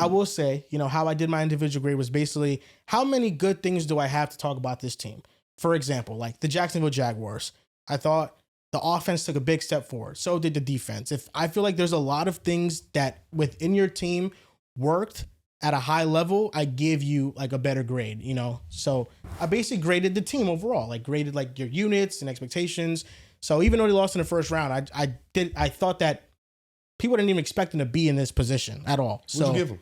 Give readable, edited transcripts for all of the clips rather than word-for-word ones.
I will say, how I did my individual grade was basically how many good things do I have to talk about this team? For example, like the Jacksonville Jaguars. I thought the offense took a big step forward. So did the defense. I feel like there's a lot of things that within your team worked at a high level, I give you like a better grade, So I basically graded the team overall, like graded like your units and expectations. So even though they lost in the first round, I thought that people didn't even expect them to be in this position at all. So what'd you give them?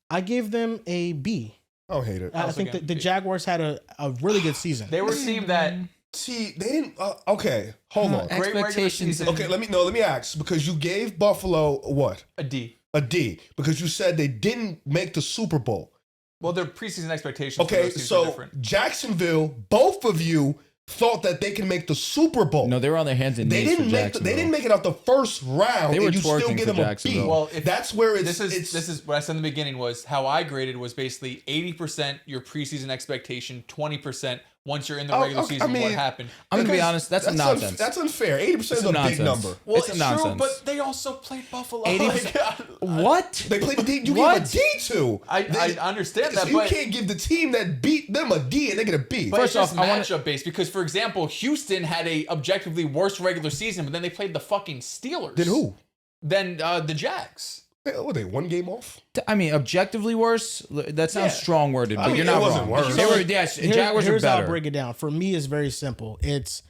I gave them a B. I hate it. I think the Jaguars had a really good season. They were a team that. See, they didn't. Okay, hold on. Expectations. Okay, let me ask, because you gave Buffalo what? A D. A D, because you said they didn't make the Super Bowl. Well, their preseason expectations. Okay, so Jacksonville, both of you thought that they can make the Super Bowl. No, they were on their hands and knees. They didn't make it out the first round. They were and you still twerking give for them a B. Well, that's where this is what I said in the beginning was how I graded was basically 80% your preseason expectation, 20% once you're in the regular season. What happened? I'm gonna be honest. That's a nonsense. That's unfair. 80% is a big number. Well, it's a nonsense. true, but they also played Buffalo. 80%. What? They played the D. You gave a D to. I understand that, so you can't give the team that beat them a D and they get a B. But first off, matchup based because, for example, Houston had a objectively worse regular season, but then they played the fucking Steelers. Then who? Then the Jags. Were they one game off? I mean, objectively worse. That sounds strong worded, but you're not wrong. Worse. They were, Jaguars are here's better. how I'll break it down. For me, it's very simple. It's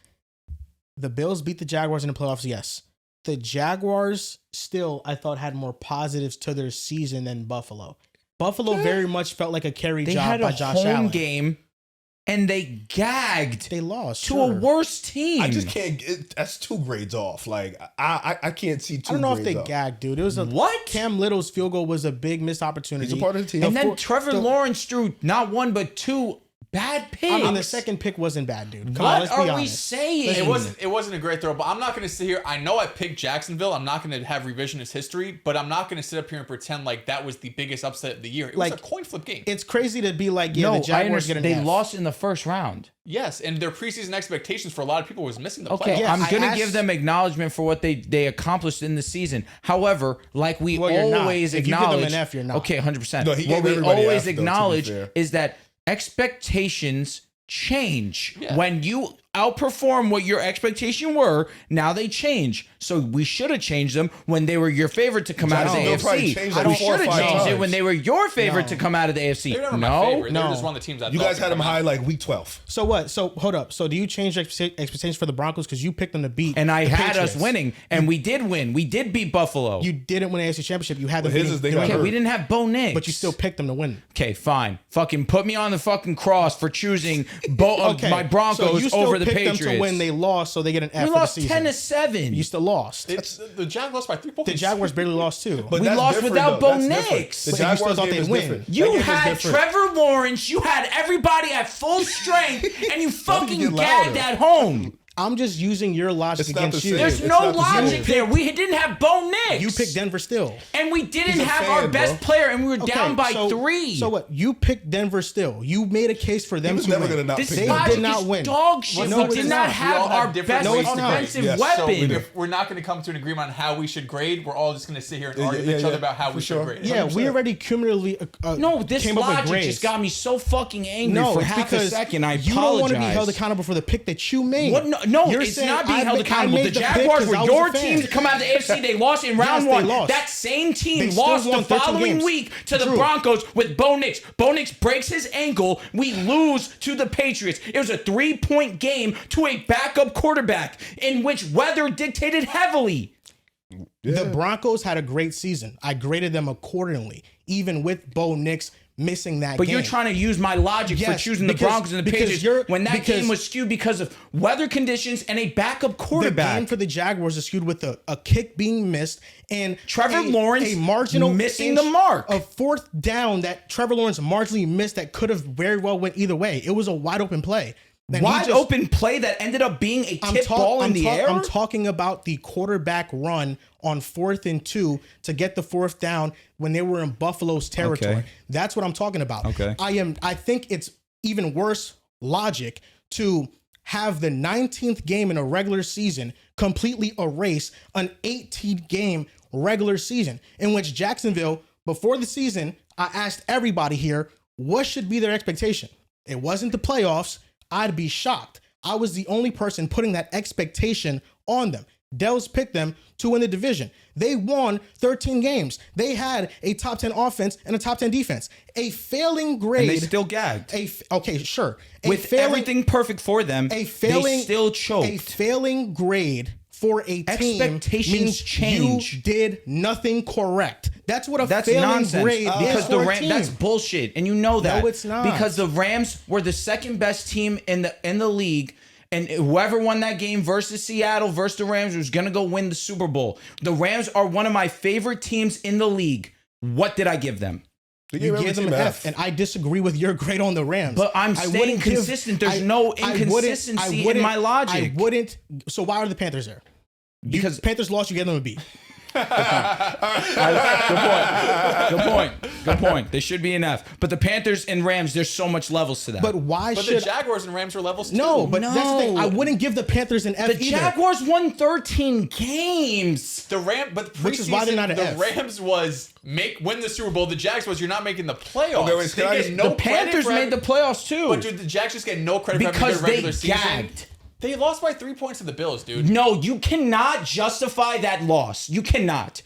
the Bills beat the Jaguars in the playoffs. Yes, the Jaguars still I thought had more positives to their season than Buffalo. Buffalo very much felt like a carry job by Josh Allen. They had a home game. And they gagged. They lost to a worse team. I just can't. That's 2 grades off. Like I can't see 2 grades off. I don't know if they gagged, dude. It was Cam Little's field goal was a big missed opportunity. He's a part of the team. And then Trevor Lawrence threw not 1 but 2 bad picks. I mean, the second pick wasn't bad, dude. Come what on, let's be are we honest. saying? It wasn't a great throw, but I'm not going to sit here. I know I picked Jacksonville. I'm not going to have revisionist history, but I'm not going to sit up here and pretend like that was the biggest upset of the year. It was a coin flip game. It's crazy to be like, the Jaguars get an They F. lost in the first round. Yes, and their preseason expectations for a lot of people was missing the playoffs. Okay, Yes, I'm going to give them acknowledgement for what they accomplished in the season. However, like we always if acknowledge, you give them an F, you're not. Okay, 100%. No, he what gave we everybody always F, though, acknowledge is that expectations change. When you outperform what your expectation were, now they change. So we should have changed them when they were your favorite to come out of the AFC. We should have changed it when they were your favorite to come out of the AFC. They're never my favorite. They're just one of the teams I You guys had them high like week 12. So what? So hold up. So do you change expectations for the Broncos because you picked them to beat? And I had Patriots. us winning, and we did win. We did beat Buffalo. You didn't win the AFC Championship. You had them okay, we didn't have Bo Nix. But you still picked them to win. Okay, fine. Fucking put me on the fucking cross for choosing my Broncos over the Patriots. Them to win. They lost, so they get an F. We for lost the season. 10-7. You still lost. The Jaguars lost by 3 points. The Jaguars barely lost too. But we lost without Bo Nix. The Jaguars thought game they'd is win. different. You had Trevor Lawrence. You had everybody at full strength, and you fucking gagged at home. I'm just using your logic against you. There's no logic there. We didn't have Bo Nix. You picked Denver still. And we didn't have our best player, and we were down by 3. So what? You picked Denver still. You made a case for them to win. This they logic did not is win. dog shit. No, we did not have our best offensive weapon. So if we're not going to come to an agreement on how we should grade, we're all just going to sit here and argue with each other about how we should grade. Yeah, 100%. We already cumulatively this came up with logic grades. just got me so fucking angry for half a second. I apologize. You don't want to be held accountable for the pick that you made. No, it's not being held accountable. The Jaguars were your team to come out of the AFC. They lost in round 1. That same team lost the following week to the Broncos with Bo Nix. Bo Nix breaks his ankle. We lose to the Patriots. It was a 3-point game to a backup quarterback in which weather dictated heavily. The Broncos had a great season. I graded them accordingly, even with Bo Nix missing that game. But you're trying to use my logic for choosing the Broncos and the Patriots when that game was skewed because of weather conditions and a backup quarterback. The game for the Jaguars is skewed with a kick being missed and Trevor Lawrence a marginal missing the mark. A 4th down that Trevor Lawrence marginally missed that could have very well went either way. It was a wide open play. Wide open play that ended up being a tip ball in the air? I'm talking about the quarterback run on 4th and 2 to get the 4th down when they were in Buffalo's territory. Okay. That's what I'm talking about. Okay. I think it's even worse logic to have the 19th game in a regular season completely erase an 18th game regular season in which Jacksonville, before the season, I asked everybody here, what should be their expectation? It wasn't the playoffs. I'd be shocked. I was the only person putting that expectation on them. Dells picked them to win the division. They won 13 games. They had a top 10 offense and a top 10 defense. A failing grade. And they still gagged. Okay, sure. With everything perfect for them, they still choked. A failing grade for a team expectations means change. You did nothing correct. That's what a failing nonsense. grade Because is the for a team. That's bullshit, and you know that. No, it's not. Because the Rams were the second best team in the league. And whoever won that game versus Seattle versus the Rams was going to go win the Super Bowl. The Rams are one of my favorite teams in the league. What did I give them? You gave them an F. And I disagree with your grade on the Rams. But I'm staying consistent. There's no inconsistency in my logic. I wouldn't. So why are the Panthers there? Because Panthers lost, you gave them a B. Good point. They should be an F. But the Panthers and Rams, there's so much levels to that. But why but should the Jaguars and Rams are levels too? No, but that's the thing. I wouldn't give the Panthers an F either. The Jaguars won 13 games. The which is why they're not an F. The Rams was win the Super Bowl. The Jags was you're not making the playoffs. Okay, wait, the Panthers made the playoffs too. But dude, the Jags just get no credit because for having a good regular they gagged. season. They lost by 3 points to the Bills, dude. No, you cannot justify that loss. You cannot.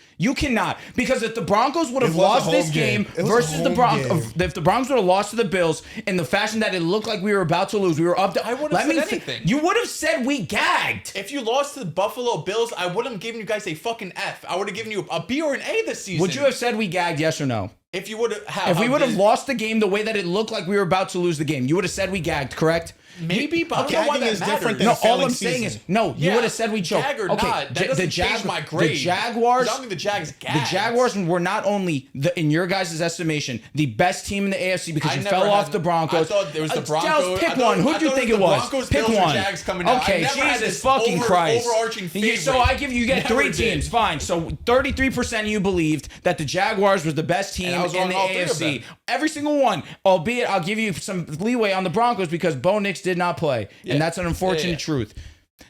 Because if the Broncos would have lost this game versus the Broncos, if the Broncos would have lost to the Bills in the fashion that it looked like we were about to lose, we were up to. I wouldn't have said anything. You would have said we gagged. If you lost to the Buffalo Bills, I wouldn't have given you guys a fucking F. I would have given you a B or an A this season. Would you have said we gagged? Yes or no? If you would have, if we would have lost the game the way that it looked like we were about to lose the game, you would have said we gagged, correct? Maybe, but I don't know why that matters. No, all I'm saying is, you would have said we choked. Jag or not, that doesn't change my grade. The Jaguars, I don't think the Jags gagged. The Jaguars were not only, in your guys' estimation, the best team in the AFC because you fell off the Broncos. I thought it was the Broncos. Pick one. Who do you think it was? Pick one. Okay, Jesus fucking Christ. Overarching favorite. So I give you get three teams. Fine. So 33% of you believed that the Jaguars was the best team in the AFC. Every single one. Albeit, I'll give you some leeway on the Broncos because Bo Nix did not play. And that's an unfortunate truth.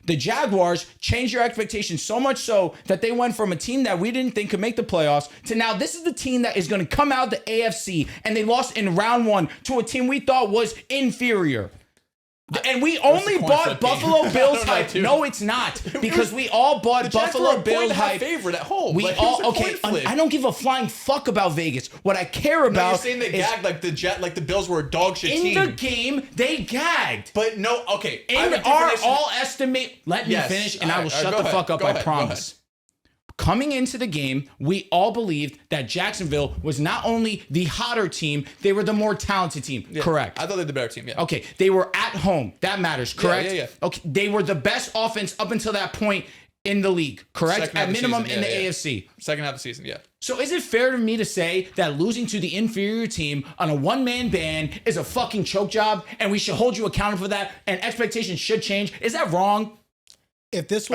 The Jaguars changed your expectations so much so that they went from a team that we didn't think could make the playoffs to now this is the team that is going to come out of the AFC, and they lost in round one to a team we thought was inferior. And we only bought Buffalo Bills hype. No, it's not. Because we all bought Buffalo Bills hype. Favorite at home. We all okay. I don't give a flying fuck about Vegas. What I care about you're saying they gagged like the Bills were a dog shit team. In the game, they gagged. But no, okay. In our all estimate, let me finish, and I will shut the fuck up. I promise. Coming into the game, we all believed that Jacksonville was not only the hotter team, they were the more talented team. Yeah, correct. I thought they were the better team, yeah. Okay, they were at home. That matters, correct? Yeah. Okay, they were the best offense up until that point in the league, correct? At minimum in the AFC. Second half of the season, yeah. So is it fair to me to say that losing to the inferior team on a one-man band is a fucking choke job, and we should hold you accountable for that, and expectations should change? Is that wrong? If this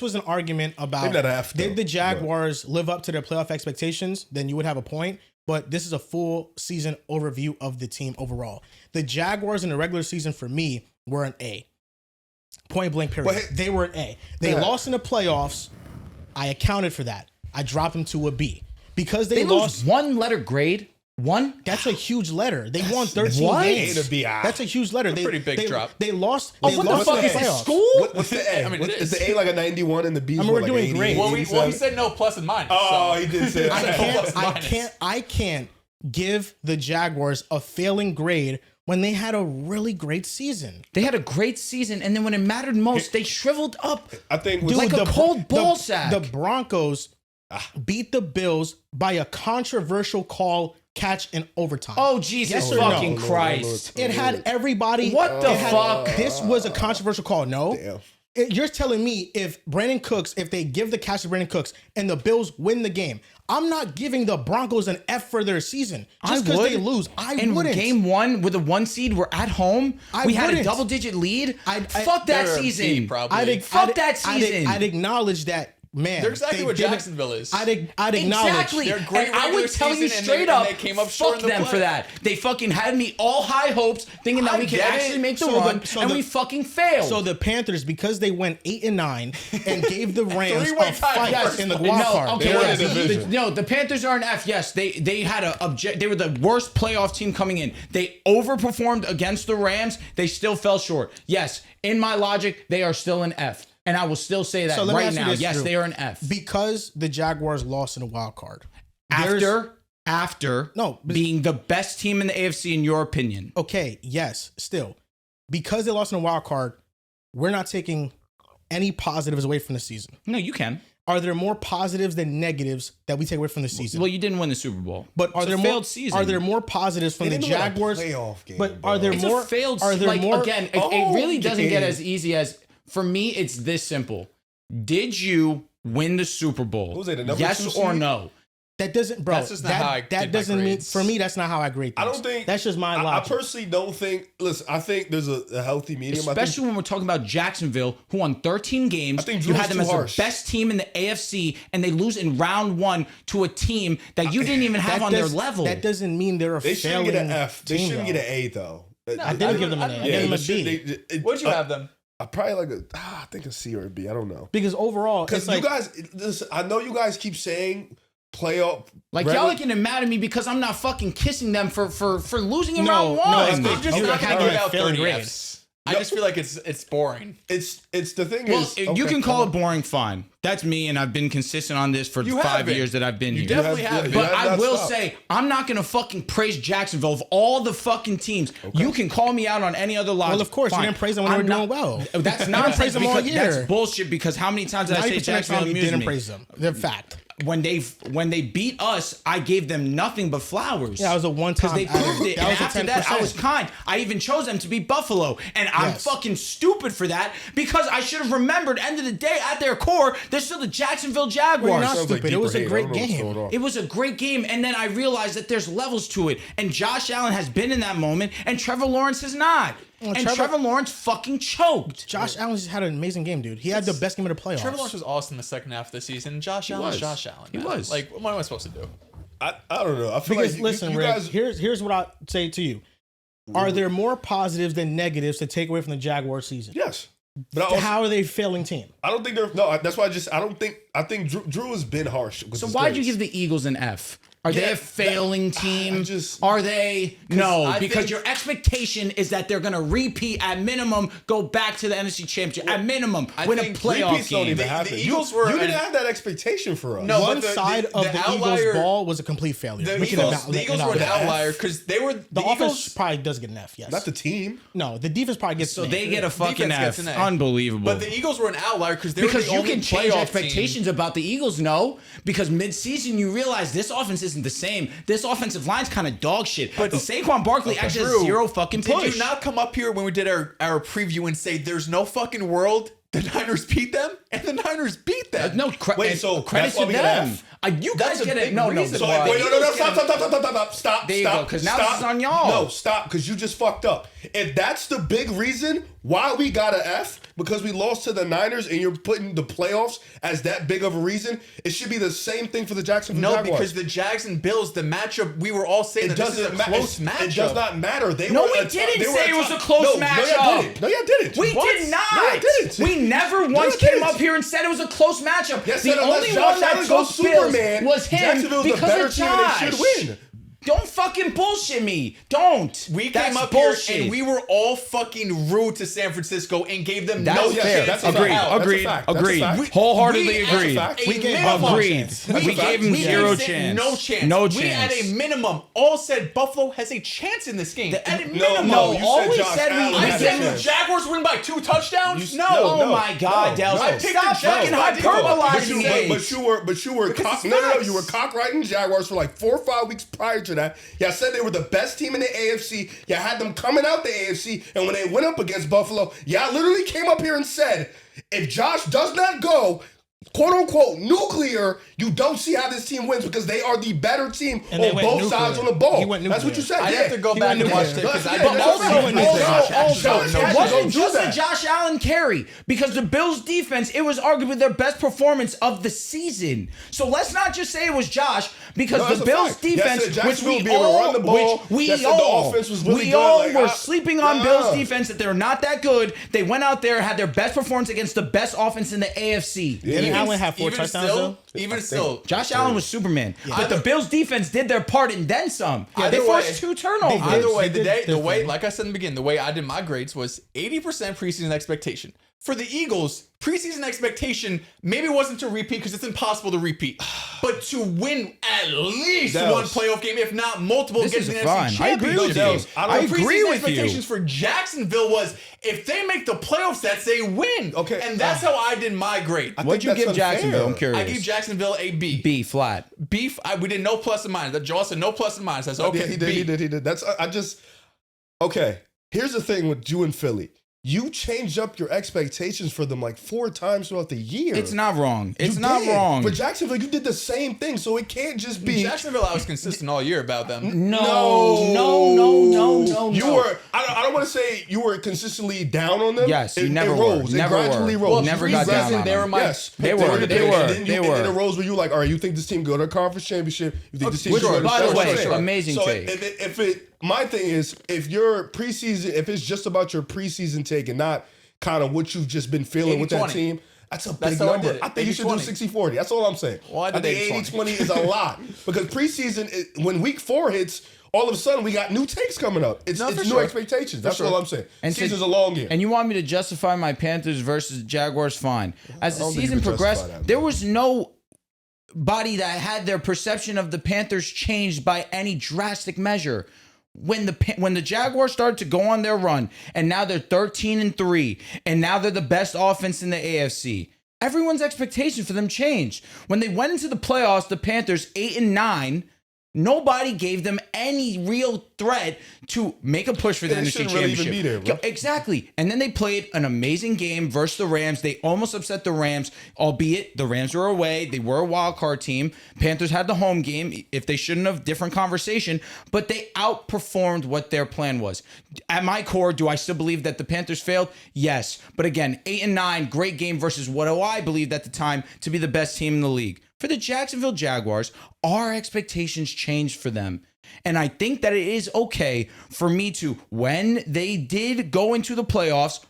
was an argument about did the Jaguars live up to their playoff expectations, then you would have a point. But this is a full season overview of the team overall. The Jaguars in the regular season for me were an A. Point blank period. They were an A. They lost in the playoffs. I accounted for that. I dropped them to a B. Because they lost one letter grade. One? That's a huge letter. They won 13 games. That's a huge letter. Pretty big drop. They lost. What the fuck is this, school? What's the A? I mean, is the A like a 91 and the B? We're doing great. Well, he said no plus and minus. Oh, he did say that. I can't give the Jaguars a failing grade when they had a really great season. They had a great season, and then when it mattered most, they shriveled up. I think like a cold ball sack. The Broncos beat the Bills by a controversial call. Catch in overtime. Oh, Jesus fucking Christ. It had everybody. What the fuck? This was a controversial call. No. You're telling me if they give the catch to Brandon Cooks and the Bills win the game, I'm not giving the Broncos an F for their season just because they lose. I wouldn't. Game one with a 1 seed, we're at home. We had a double-digit lead. Fuck that season. Fuck that season. I'd acknowledge that man, They're exactly what Jacksonville is. I'd acknowledge. Exactly. They're great And I would tell you straight up, they came up short fuck in the them play. for that. They fucking had me all high hopes, thinking that we could actually make the run, and we fucking failed. So the Panthers, because they went 8-9 and gave the Rams Three-way a tie fight first. in the wild card. Okay, They were in yes. the division. The Panthers are an F. Yes, they had they were the worst playoff team coming in. They overperformed against the Rams. They still fell short. Yes, in my logic, they are still an F. And I will still say that So let me right ask you now. this, Yes, Drew. they are an F. Because the Jaguars lost in the wild card. After No, but- being the best team in the AFC, in your opinion. Okay, yes, still. Because they lost in the wild card, we're not taking any positives away from the season. No, you can. Are there more positives than negatives that we take away from the season? Well, you didn't win the Super Bowl. But are It's there a more failed season? Are there more positives from They the didn't win a Jaguars? playoff game, But bro. are there It's more? a failed Are there like more? again, it really doesn't get as easy as for me, it's this simple. Did you win the Super Bowl? was they, the number yes 2 or seed? no? That doesn't, bro. That's just not how I did my doesn't mean grades. for me. That's not how I grade things. I don't think that's just my I logic. personally don't think. Listen, I think there's a healthy medium. Especially when we're talking about Jacksonville, who won 13 games. I think you Drew's had them too as harsh. the best team in the AFC, and they lose in round 1 to a team that you didn't even have on their level. That doesn't mean they're a they shouldn't failing get an F. They team, shouldn't though. get an A though. I didn't give them an A. I gave them a B. What'd you have them? I probably like I think a C or a B. I don't know. Because overall, Because it's you like, guys, listen, I know you guys keep saying playoff. Like y'all are getting mad at me because I'm not fucking kissing them for losing in round 1. I'm just You not gotta gonna give give out failing 30 grades. Fs. I just feel like it's boring. It's the thing Well, is you can call it boring, fine. That's me, and I've been consistent on this for You 5 have been. years that I've been You here. definitely have been. you But have I not will stopped. say, I'm not going to fucking praise Jacksonville of all the fucking teams. You can call me out on any other logic. well, of course, Fine. you didn't praise them when I'm they were not- doing well. That's You not didn't praise them all year. That's bullshit because how many times did I say 90% of the Jacksonville time you amused didn't me? praise them. The fact. When they beat us, I gave them nothing but flowers. Yeah, it was a one-time because they proved it. that And was a after that, I 10%. was kind. I even chose them to beat Buffalo, and I'm Yes. fucking stupid for that because I should have remembered. End of the day, at their core, they're still the Jacksonville Jaguars. Well, you're not Sounds like stupid. It was a deeper hate. I great don't know what's game. going on. It was a great game, and then I realized that there's levels to it. And Josh Allen has been in that moment, and Trevor Lawrence has not. Well, And Trevor- Trevor Lawrence fucking choked. Josh Allen just had an amazing game, dude. He had the best game of the playoffs. Trevor Lawrence was awesome the second half of the season. Josh Allen was was. Josh Allen. He man. was. Like, what am I supposed to do? I don't know. I feel Because like listen, you Rick, guys. here's what I say to you. Are there more positives than negatives to take away from the Jaguar season? Yes, but I, also, How are they a failing team? I don't think they're. No, that's why I think Drew has been harsh. So why'd you give the Eagles an F? Are they Yeah, a failing that- team? I just- Are they? No, I because think- your expectation is that they're going to repeat at minimum, go back to the NFC Championship at minimum, win a think playoff Repeats don't game. even happen. Eagles you were didn't an- have that expectation for us. No, One but the- side the of the outlier- Eagles' ball was a complete failure. The We can Eagles, about- the Eagles and were an I'll- outlier because they were The offense Eagles. probably does get an F, yes. Not the team. No, the defense probably gets So an A. they get a fucking Defense gets F. an A. Unbelievable. But the Eagles were an outlier because they were because the you only can change playoff expectations about the Eagles, no. Because mid-season you realize this offense isn't the same. This offensive line's kind of dog shit. But Saquon Barkley actually has Drew, zero fucking push. Did you not come up here when we did our preview and say there's no fucking world the Niners beat them? And the Niners beat them. No, Wait, so credit that's why to we get an them. F? You guys That's a get it. big No, reason So why. wait, The no, Eagles stop. There you stop, go, 'cause now stop. this is on y'all. No, stop, because you just fucked up. If that's the big reason why we got an F, because we lost to the Niners, and you're putting the playoffs as that big of a reason, it should be the same thing for the Jacksonville No, Jaguars. because the Jags and Bills, the matchup, we were all saying It that this is a doesn't matter. close matchup. It does not matter. No, we didn't say it was a close matchup. No, y'all didn't. We What? did not. No, y'all didn't. We never No, once y'all came didn't. up here and said it was a close matchup. Yes, The and unless only Josh one that Allen goes took Bills Superman, was him Jacksonville's the because better of team and Josh. they should win. Don't fucking bullshit me. Don't. We That's came up bullshit. here and we were all fucking rude to San Francisco and gave them That's no fair. chance That's to a fact. get out. That's a Agreed. fact. That's a Agreed. fact. Wholeheartedly We agreed. had a We gave minimum them Agreed. chance. We That's a gave fact. him We zero said chance. no chance. No We at chance. a minimum all said Buffalo has a chance in this game. At a minimum. No, you all said we Josh said we- Allen I had a said the chance. Jaguars win by 2 touchdowns. No, Oh no, my God, no, Del. no. I picked Stop the Jags fucking by default. hyperbolizing it. But you were Because it's no, facts. you were cock-writing Jaguars for like 4 or 5 weeks prior to that. Y'all said they were the best team in the AFC. Y'all had them coming out the AFC, and when they went up against Buffalo, y'all literally came up here and said, if Josh does not go, quote unquote nuclear, you don't see how this team wins because they are the better team on both sides on the ball. That's what you said. I have to go back and watch it because it wasn't just a Josh Allen carry because the Bills defense, it was arguably their best performance of the season. So let's not just say it was Josh because the Bills defense, which we all were sleeping on Bills defense that they're not that good. They went out there, had their best performance against the best offense in the AFC. Didn't Allen have 4 touchdowns though? Even still, Josh Allen was Superman, but the Bills defense did their part and then some. They forced 2 turnovers. Either way, the way, like I said in the beginning, the way I did my grades was 80% preseason expectation. For the Eagles, preseason expectation maybe wasn't to repeat because it's impossible to repeat, but to win at least one playoff game, if not multiple, this getting is the fine. NFC I agree with you. I agree with you. Expectations for Jacksonville was if they make the playoffs, that's a win. Okay, and that's how I did my grade. What'd you give Jacksonville? I'm curious. I gave Jacksonville a B. B flat. B. We did no plus and minus. Joel said no plus and minus. I said okay. He did. That's okay. Here's the thing with you and Philly. You changed up your expectations for them like 4 times throughout the year. It's not wrong. It's not wrong. For Jacksonville, you did the same thing, so it can't just be Jacksonville. I was consistent all year about them. No. You were. I don't want to say you were consistently down on them. Yes, you it never rose. Were. It gradually rose. Well, never got down on they were them. my. Yes, they were. And then it rose where you like, all right, you think this team go to a conference championship? You think this team Which, go to by the way, championship? amazing So take. My thing is, if your preseason, if it's just about your preseason take and not kind of what you've just been feeling with that team, that's a big number. I think you should do 60-40. That's all I'm saying. Well, I think 80-20 is a lot because preseason, when week 4 hits, all of a sudden we got new takes coming up. It's new expectations. That's all I'm saying. And season's a long game. And you want me to justify my Panthers versus Jaguars? Fine. As the season progressed, there was no body that had their perception of the Panthers changed by any drastic measure. When the Jaguars started to go on their run, and now they're 13-3, and now they're the best offense in the AFC, everyone's expectation for them changed. When they went into the playoffs, the Panthers 8-9, nobody gave them any real threat to make a push for the NFC Championship. Really even be there, bro. Exactly. And then they played an amazing game versus the Rams. They almost upset the Rams, albeit the Rams were away. They were a wild card team. Panthers had the home game. If they shouldn't have, different conversation. But they outperformed what their plan was. At my core, do I still believe that the Panthers failed? Yes. But again, 8-9, great game versus what I believed at the time to be the best team in the league. For the Jacksonville Jaguars, our expectations changed for them. And I think that it is okay for me to, when they did go into the playoffs,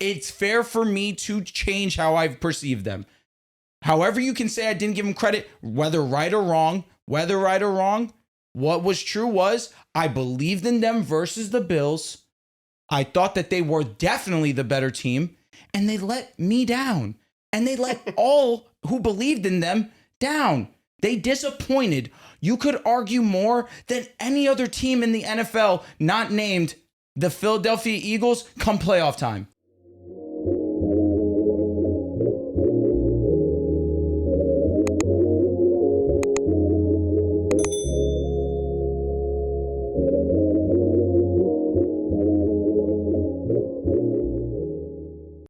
it's fair for me to change how I perceive them. However you can say I didn't give them credit, whether right or wrong, what was true was I believed in them versus the Bills. I thought that they were definitely the better team, and they let me down. And they let all who believed in them down. They disappointed. You could argue more than any other team in the NFL not named the Philadelphia Eagles come playoff time.